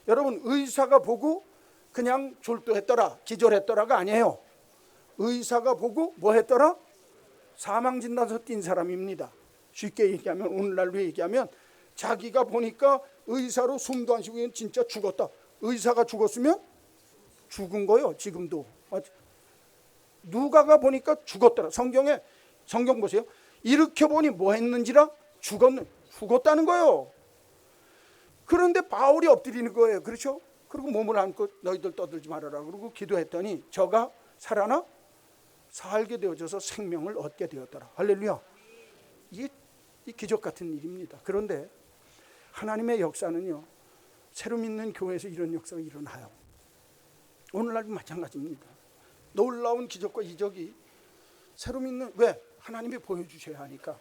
여러분, 의사가 보고 그냥 졸도했더라, 기절했더라가 아니에요. 의사가 보고 뭐 했더라? 사망진단서 띈 사람입니다. 쉽게 얘기하면, 오늘날로 얘기하면 자기가 보니까 의사로 숨도 안 쉬고 진짜 죽었다. 의사가 죽었으면 죽은 거예요. 지금도. 누가가 보니까 죽었더라. 성경 보세요. 일으켜보니 뭐 했는지라 죽었다는 거예요. 그런데 바울이 엎드리는 거예요. 그렇죠? 그리고 몸을 안고 너희들 떠들지 말아라. 그리고 기도했더니 저가 살아나 살게 되어져서 생명을 얻게 되었더라. 할렐루야. 이게 기적 같은 일입니다. 그런데 하나님의 역사는요, 새로 믿는 교회에서 이런 역사가 일어나요. 오늘날도 마찬가지입니다. 놀라운 기적과 이적이 새로 믿는, 왜? 하나님이 보여주셔야 하니까.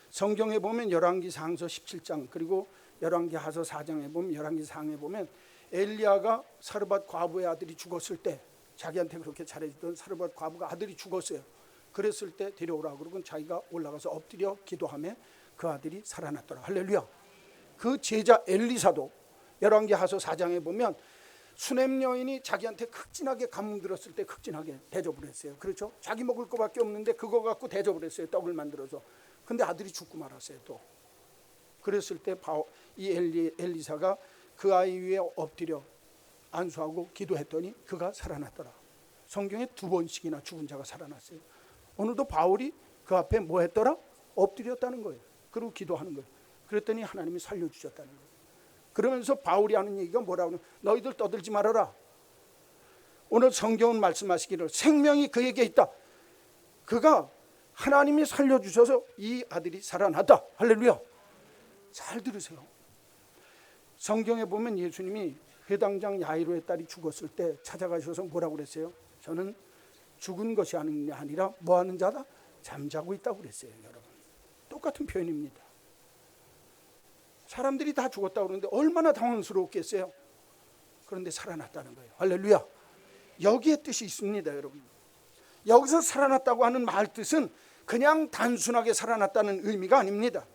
성경에 보면 열왕기 상서 17장, 그리고 열왕기 하서 4장에 보면, 열왕기 상에 보면 엘리야가 사르밧 과부의 아들이 죽었을 때, 자기한테 그렇게 잘해주던 사르밧 과부가 아들이 죽었어요. 그랬을 때 데려오라 그러고 자기가 올라가서 엎드려 기도하며 그 아들이 살아났더라. 할렐루야. 그 제자 엘리사도 열왕기 하서 4장에 보면 수냄 여인이 자기한테 극진하게 감흥 들었을 때 극진하게 대접을 했어요. 그렇죠? 자기 먹을 거밖에 없는데 그거 갖고 대접을 했어요. 떡을 만들어서. 근데 아들이 죽고 말았어요. 또 그랬을 때 이 엘리사가 그 아이 위에 엎드려 안수하고 기도했더니 그가 살아났더라. 성경에 2번씩이나 죽은 자가 살아났어요. 오늘도 바울이 그 앞에 뭐 했더라? 엎드렸다는 거예요. 그리고 기도하는 거예요. 그랬더니 하나님이 살려주셨다는 거예요. 그러면서 바울이 하는 얘기가 뭐라고 하면, 너희들 떠들지 말아라. 오늘 성경은 말씀하시기를 생명이 그에게 있다. 그가 하나님이 살려주셔서 이 아들이 살아났다. 할렐루야. 잘 들으세요. 성경에 보면 예수님이 회당장 야이로의 딸이 죽었을 때 찾아가셔서 뭐라고 그랬어요? 저는 죽은 것이 아니라 뭐 하는 자다? 잠자고 있다고 그랬어요. 여러분, 똑같은 표현입니다. 사람들이 다 죽었다고 그러는데 얼마나 당황스러웠겠어요? 그런데 살아났다는 거예요. 할렐루야. 여기에 뜻이 있습니다. 여러분, 여기서 살아났다고 하는 말 뜻은 그냥 단순하게 살아났다는 의미가 아닙니다.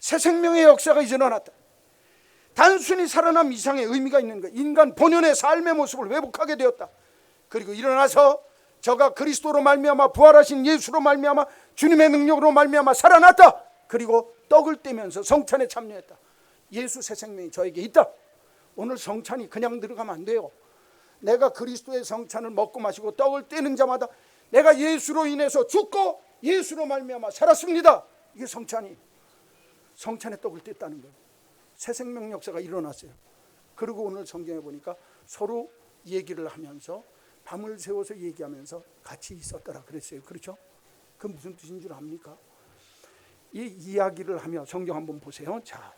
새 생명의 역사가 일어났다. 단순히 살아남 이상의 의미가 있는 거예요. 인간 본연의 삶의 모습을 회복하게 되었다. 그리고 일어나서 저가 그리스도로 말미암아 부활하신 예수로 말미암아 주님의 능력으로 말미암아 살아났다. 그리고 떡을 떼면서 성찬에 참여했다. 예수 새 생명이 저에게 있다. 오늘 성찬이 그냥 들어가면 안 돼요. 내가 그리스도의 성찬을 먹고 마시고 떡을 떼는 자마다 내가 예수로 인해서 죽고 예수로 말미암아 살았습니다. 이게 성찬의 떡을 뗐다는 거예요. 새 생명 역사가 일어났어요. 그리고 오늘 성경에 보니까 서로 얘기를 하면서 밤을 새워서 얘기하면서 같이 있었더라 그랬어요. 그렇죠? 그 무슨 뜻인 줄 압니까? 이 이야기를 하며 성경 한번 보세요. 자,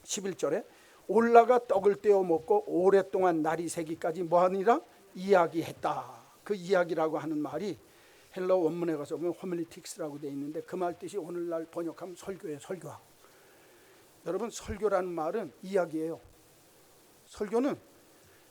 11절에 올라가 떡을 떼어 먹고 오랫동안 날이 새기까지 뭐하니라? 이야기했다. 그 이야기라고 하는 말이 헬러 원문에 가서 보면 호밀리틱스라고 되어 있는데 그 말 뜻이 오늘날 번역하면 설교예요. 설교학. 여러분, 설교라는 말은 이야기예요. 설교는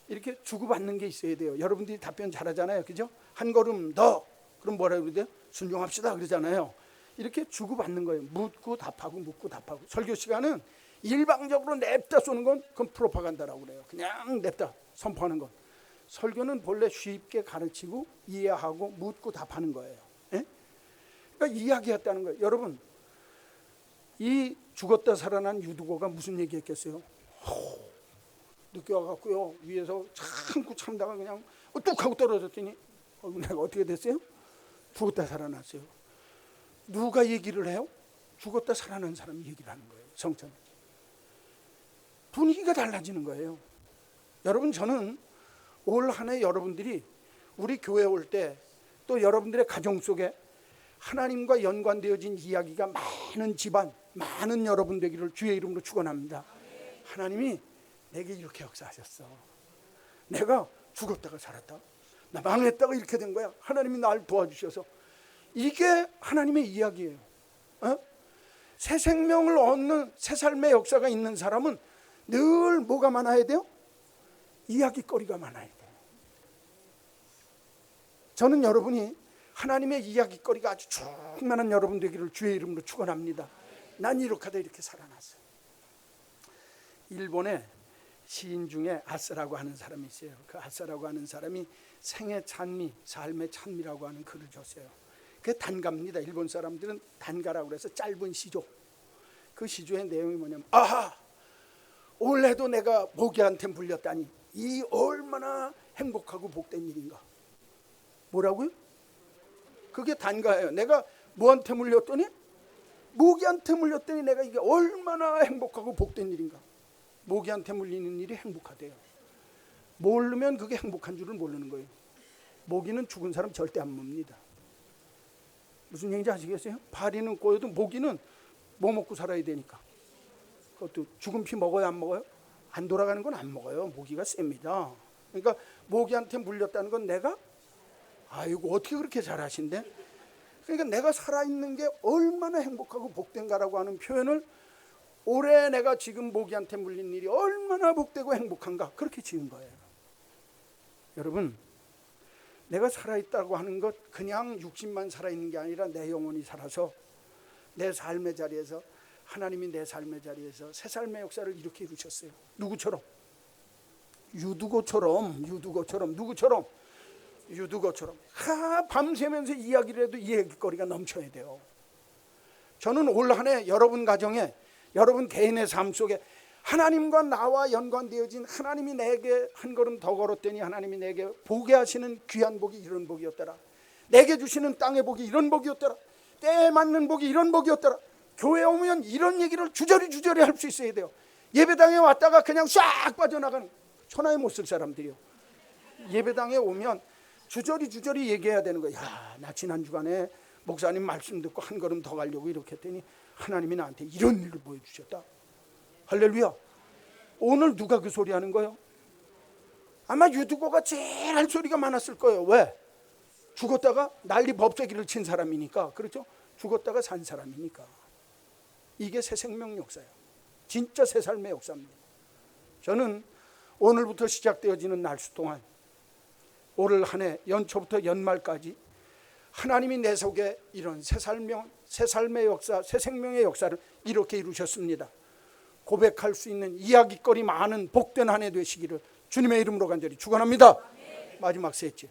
이렇게 주고받는 게 있어야 돼요. 여러분들이 답변 잘하잖아요. 그죠? 한 걸음 더. 그럼 뭐라고 그래야 돼요? 순종합시다 그러잖아요. 이렇게 주고받는 거예요. 묻고 답하고 묻고 답하고. 설교 시간은 일방적으로 냅다 쏘는 건 그건 프로파간다라고 그래요. 그냥 냅다 선포하는 건. 설교는 본래 쉽게 가르치고 이해하고 묻고 답하는 거예요. 예? 그러니까 이야기했다는 거예요. 여러분, 이 죽었다 살아난 유두고가 무슨 얘기했겠어요? 늦게 와갖고요, 위에서 참고 참다가 그냥 뚝 하고 떨어졌더니 내가 어떻게 됐어요? 죽었다 살아났어요. 누가 얘기를 해요? 죽었다 살아난 사람이 얘기를 하는 거예요. 성찬. 분위기가 달라지는 거예요. 여러분, 저는 올 한 해 여러분들이 우리 교회 올 때 또 여러분들의 가정 속에 하나님과 연관되어진 이야기가 많은 집안, 많은 여러분 되기를 주의 이름으로 축원합니다. 하나님이 내게 이렇게 역사하셨어. 내가 죽었다가 살았다. 나 망했다가 이렇게 된 거야. 하나님이 날 도와주셔서. 이게 하나님의 이야기예요. 새 생명을 얻는 새 삶의 역사가 있는 사람은 늘 뭐가 많아야 돼요? 이야기거리가 많아야 돼요. 저는 여러분이 하나님의 이야기거리가 아주 충만한 여러분 되기를 주의 이름으로 축원합니다. 난 이렇게 하다 이렇게 살아났어요. 일본의 시인 중에 아싸라고 하는 사람이 있어요. 그 아싸라고 하는 사람이 생의 찬미, 삶의 찬미라고 하는 글을 줬어요. 그게 단가입니다. 일본 사람들은 단가라고 그래서 짧은 시조. 그 시조의 내용이 뭐냐면, 아하! 올해도 내가 모기한테 물렸다니 이 얼마나 행복하고 복된 일인가. 뭐라고요? 그게 단가예요. 내가 뭐한테 물렸더니? 모기한테 물렸더니 내가 이게 얼마나 행복하고 복된 일인가. 모기한테 물리는 일이 행복하대요. 모르면 그게 행복한 줄을 모르는 거예요. 모기는 죽은 사람 절대 안 뭅니다. 무슨 얘기인지 아시겠어요? 파리는 꼬여도 모기는 뭐 먹고 살아야 되니까. 그것도 죽은 피 먹어요, 안 먹어요? 안 돌아가는 건 안 먹어요. 모기가 셉니다. 그러니까 모기한테 물렸다는 건 내가, 아이고 어떻게 그렇게 잘하신대? 그러니까 내가 살아있는 게 얼마나 행복하고 복된가라고 하는 표현을, 올해 내가 지금 모기한테 물린 일이 얼마나 복되고 행복한가, 그렇게 지은 거예요. 여러분, 내가 살아있다고 하는 것 그냥 육신만 살아있는 게 아니라 내 영혼이 살아서 내 삶의 자리에서, 하나님이 내 삶의 자리에서 새 삶의 역사를 이렇게 이루셨어요. 누구처럼? 유두고처럼. 누구처럼? 유두고처럼. 밤새면서 이야기를 해도 이야기거리가 넘쳐야 돼요. 저는 올 한 해 여러분 가정에, 여러분 개인의 삶 속에 하나님과 나와 연관되어진, 하나님이 내게 한 걸음 더 걸었더니 하나님이 내게 보게 하시는 귀한 복이 이런 복이었더라. 내게 주시는 땅의 복이 이런 복이었더라. 때에 맞는 복이 이런 복이었더라. 교회에 오면 이런 얘기를 주저리 할 수 있어야 돼요. 예배당에 왔다가 그냥 싹 빠져나가는, 천하에 못 쓸 사람들이요. 예배당에 오면 주저리 얘기해야 되는 거예요. 야, 나 지난 주간에 목사님 말씀 듣고 한 걸음 더 가려고 이렇게 했더니 하나님이 나한테 이런 일을 보여주셨다. 할렐루야. 오늘 누가 그 소리 하는 거예요? 아마 유두고가 제일 할 소리가 많았을 거예요. 왜? 죽었다가 난리 법석이를 친 사람이니까. 그렇죠? 죽었다가 산 사람이니까. 이게 새 생명 역사예요. 진짜 새 삶의 역사입니다. 저는 오늘부터 시작되어지는 날수 동안, 올 한 해 연초부터 연말까지 하나님이 내 속에 이런 새 삶의 역사, 새 생명의 역사를 이렇게 이루셨습니다. 고백할 수 있는 이야기거리 많은 복된 한 해 되시기를 주님의 이름으로 간절히 축원합니다. 마지막 셋째,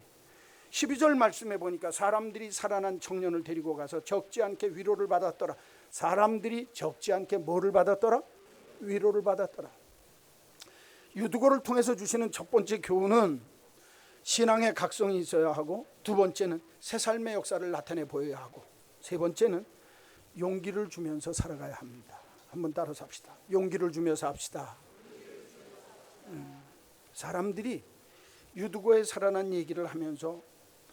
12절 말씀해 보니까 사람들이 살아난 청년을 데리고 가서 적지 않게 위로를 받았더라. 사람들이 적지 않게 뭐를 받았더라? 위로를 받았더라. 유두고를 통해서 주시는 첫 번째 교훈은 신앙의 각성이 있어야 하고, 두 번째는 새 삶의 역사를 나타내 보여야 하고, 세 번째는 용기를 주면서 살아가야 합니다. 한번 따라서 합시다. 용기를 주면서 합시다. 사람들이 유두고에 살아난 얘기를 하면서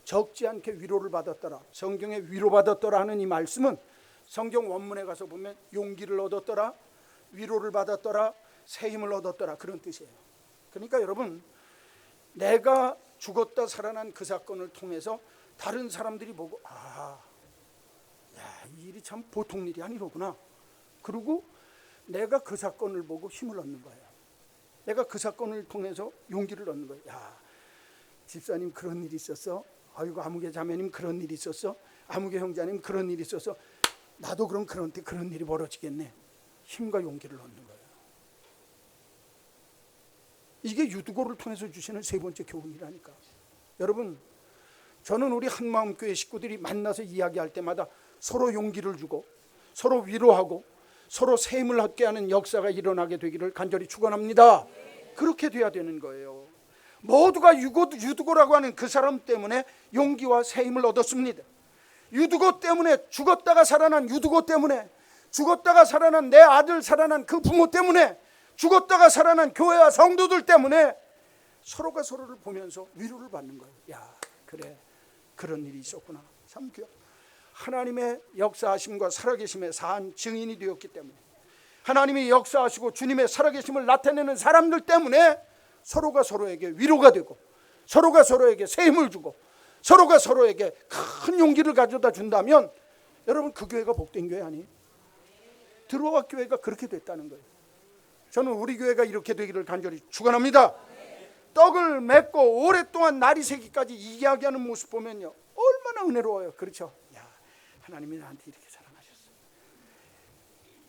적지 않게 위로를 받았더라, 성경에 위로받았더라 하는 이 말씀은 성경 원문에 가서 보면 용기를 얻었더라, 위로를 받았더라, 새 힘을 얻었더라, 그런 뜻이에요. 그러니까 여러분, 내가 죽었다 살아난 그 사건을 통해서 다른 사람들이 보고, 이 일이 참 보통 일이 아니로구나. 그리고 내가 그 사건을 보고 힘을 얻는 거예요. 내가 그 사건을 통해서 용기를 얻는 거예요. 야, 집사님 그런 일이 있었어. 아이고, 아무개 자매님 그런 일이 있었어. 아무개 형제님 그런 일이 있었어. 나도 그럼 그런 일이 벌어지겠네. 힘과 용기를 얻는 거예요. 이게 유두고를 통해서 주시는 세 번째 교훈이라니까. 여러분, 저는 우리 한마음교회 식구들이 만나서 이야기할 때마다 서로 용기를 주고 서로 위로하고 서로 새 힘을 얻게 하는 역사가 일어나게 되기를 간절히 축원합니다. 그렇게 돼야 되는 거예요. 모두가 유두고라고 하는 그 사람 때문에 용기와 새 힘을 얻었습니다. 유두고 때문에, 죽었다가 살아난 유두고 때문에, 죽었다가 살아난 내 아들 살아난 그 부모 때문에, 죽었다가 살아난 교회와 성도들 때문에 서로가 서로를 보면서 위로를 받는 거예요. 야, 그래, 그런 일이 있었구나. 참 귀엽다. 하나님의 역사하심과 살아계심의 산 증인이 되었기 때문에, 하나님이 역사하시고 주님의 살아계심을 나타내는 사람들 때문에 서로가 서로에게 위로가 되고, 서로가 서로에게 새 힘을 주고, 서로가 서로에게 큰 용기를 가져다 준다면 여러분, 그 교회가 복된 교회 아니에요? 들어와 교회가 그렇게 됐다는 거예요. 저는 우리 교회가 이렇게 되기를 간절히 축원합니다. 떡을 맺고 오랫동안 날이 새기까지 이야기하는 모습 보면요, 얼마나 은혜로워요. 그렇죠? 야, 하나님이 나한테 이렇게 사랑하셨어.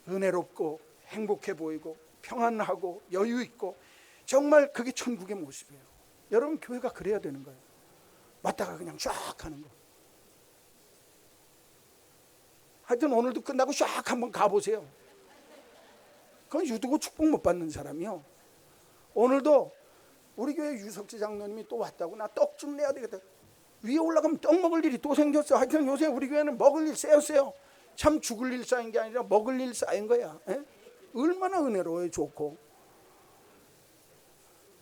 은혜롭고 행복해 보이고 평안하고 여유 있고, 정말 그게 천국의 모습이에요. 여러분, 교회가 그래야 되는 거예요. 왔다가 그냥 쫙 하는 거. 하여튼 오늘도 끝나고 쫙 한번 가보세요. 그건 유두고 축복 못 받는 사람이요. 오늘도 우리 교회 유석지 장로님이 또 왔다고, 나 떡 좀 내야 되겠다. 위에 올라가면 떡 먹을 일이 또 생겼어. 하여튼 요새 우리 교회는 먹을 일 쌓였어요. 참 죽을 일 쌓인 게 아니라 먹을 일 쌓인 거야. 에? 얼마나 은혜로워요. 좋고.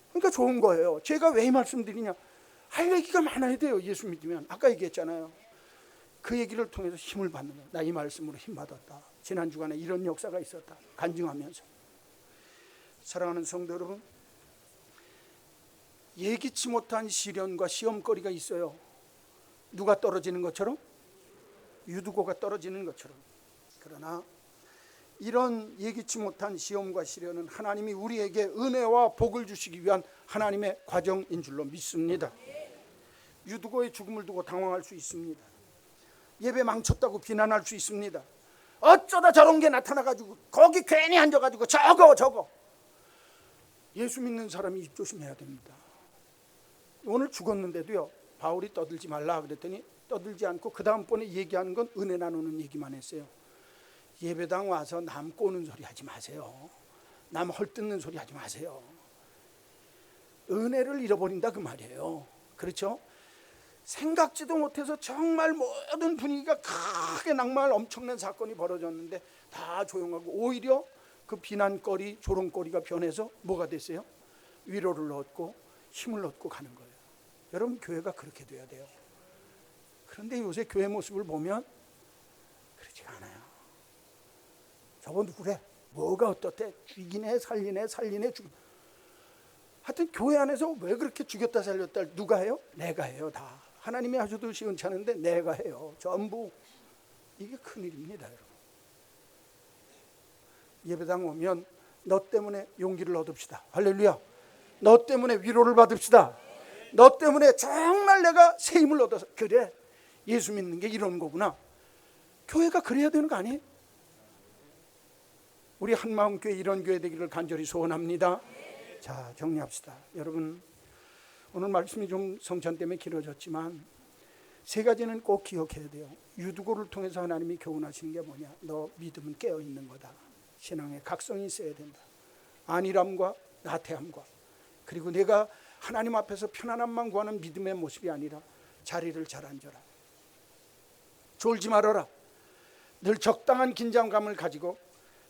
그러니까 좋은 거예요. 제가 왜 이 말씀 드리냐, 할 얘기가 많아야 돼요. 예수 믿으면. 아까 얘기했잖아요. 그 얘기를 통해서 힘을 받는 거예요. 나 이 말씀으로 힘 받았다. 지난 주간에 이런 역사가 있었다. 간증하면서. 사랑하는 성도 여러분, 예기치 못한 시련과 시험거리가 있어요. 누가 떨어지는 것처럼? 유두고가 떨어지는 것처럼. 그러나 이런 예기치 못한 시험과 시련은 하나님이 우리에게 은혜와 복을 주시기 위한 하나님의 과정인 줄로 믿습니다. 유두고의 죽음을 두고 당황할 수 있습니다. 예배 망쳤다고 비난할 수 있습니다. 어쩌다 저런 게 나타나가지고 거기 괜히 앉아가지고 저거. 예수 믿는 사람이 입 조심해야 됩니다. 오늘 죽었는데도요, 바울이 떠들지 말라 그랬더니 떠들지 않고 그 다음번에 얘기하는 건 은혜 나누는 얘기만 했어요. 예배당 와서 남 꼬는 소리 하지 마세요. 남 헐뜯는 소리 하지 마세요. 은혜를 잃어버린다 그 말이에요. 그렇죠? 생각지도 못해서 정말 모든 분위기가 크게 낭망할 엄청난 사건이 벌어졌는데 다 조용하고, 오히려 그 비난거리, 조롱거리가 변해서 뭐가 됐어요? 위로를 얻고 힘을 얻고 가는 거예요. 여러분, 교회가 그렇게 돼야 돼요. 그런데 요새 교회 모습을 보면 그렇지가 않아요. 저거 누구래? 뭐가 어떻대? 죽이네 살리네 죽이네. 하여튼 교회 안에서 왜 그렇게 죽였다 살렸다 누가 해요? 내가 해요. 다 하나님이 하셔도 시원찮은데 내가 해요. 전부. 이게 큰일입니다. 여러분, 예배당 오면 너 때문에 용기를 얻읍시다. 할렐루야. 너 때문에 위로를 받읍시다. 너 때문에 정말 내가 새 힘을 얻어서, 그래, 예수 믿는 게 이런 거구나. 교회가 그래야 되는 거 아니에요? 우리 한마음교회 이런 교회 되기를 간절히 소원합니다. 자, 정리합시다. 여러분, 오늘 말씀이 좀 성찬 때문에 길어졌지만 세 가지는 꼭 기억해야 돼요. 유두고를 통해서 하나님이 교훈하시는 게 뭐냐? 너 믿음은 깨어있는 거다. 신앙의 각성이 있어야 된다. 안일함과 나태함과, 그리고 내가 하나님 앞에서 편안함만 구하는 믿음의 모습이 아니라 자리를 잘 앉아라. 졸지 말아라. 늘 적당한 긴장감을 가지고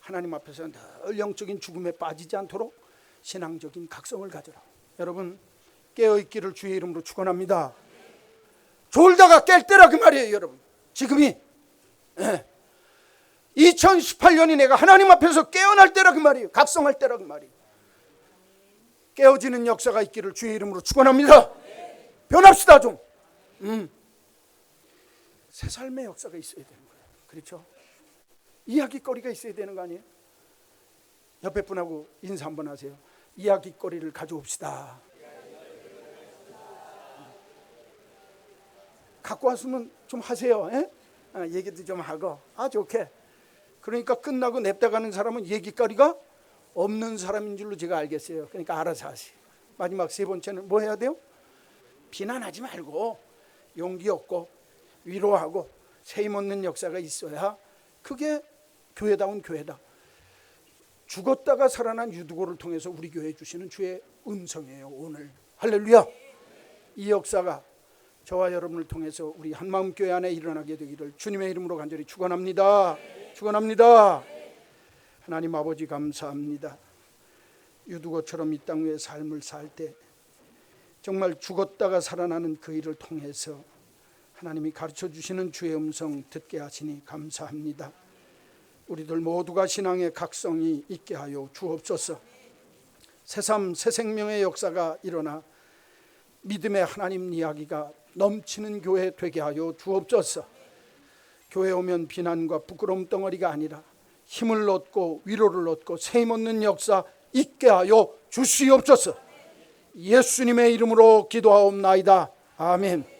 하나님 앞에서 늘 영적인 죽음에 빠지지 않도록 신앙적인 각성을 가져라. 여러분, 깨어있기를 주의 이름으로 축원합니다. 졸다가 깰 때라 그 말이에요. 여러분, 지금이 2018년이 내가 하나님 앞에서 깨어날 때라 그 말이에요. 각성할 때라 그 말이에요. 깨어지는 역사가 있기를 주의 이름으로 축원합니다. 변합시다 좀. 새 삶의 역사가 있어야 되는 거예요. 그렇죠? 이야기거리가 있어야 되는 거 아니에요? 옆에 분하고 인사 한번 하세요. 이야기거리를 가져옵시다. 갖고 왔으면 좀 하세요. 에? 얘기도 좀 하고 좋게. 그러니까 끝나고 냅다 가는 사람은 얘기거리가 없는 사람인 줄로 제가 알겠어요. 그러니까 알아서 하시. 마지막 세 번째는 뭐 해야 돼요? 비난하지 말고 용기 얻고 위로하고 새 힘 얻는 역사가 있어야 그게 교회다운 교회다. 죽었다가 살아난 유두고를 통해서 우리 교회에 주시는 주의 음성이에요. 오늘 할렐루야. 이 역사가 저와 여러분을 통해서 우리 한마음교회 안에 일어나게 되기를 주님의 이름으로 간절히 축원합니다. 축원합니다. 하나님 아버지 감사합니다. 유두고처럼 이 땅 위에 삶을 살 때 정말 죽었다가 살아나는 그 일을 통해서 하나님이 가르쳐 주시는 주의 음성 듣게 하시니 감사합니다. 우리들 모두가 신앙의 각성이 있게 하여 주옵소서. 새삼 새 생명의 역사가 일어나 믿음의 하나님 이야기가 넘치는 교회 되게 하여 주옵소서. 교회 오면 비난과 부끄러움 덩어리가 아니라 힘을 얻고 위로를 얻고 새 힘 얻는 역사 있게 하여 주시옵소서. 예수님의 이름으로 기도하옵나이다. 아멘.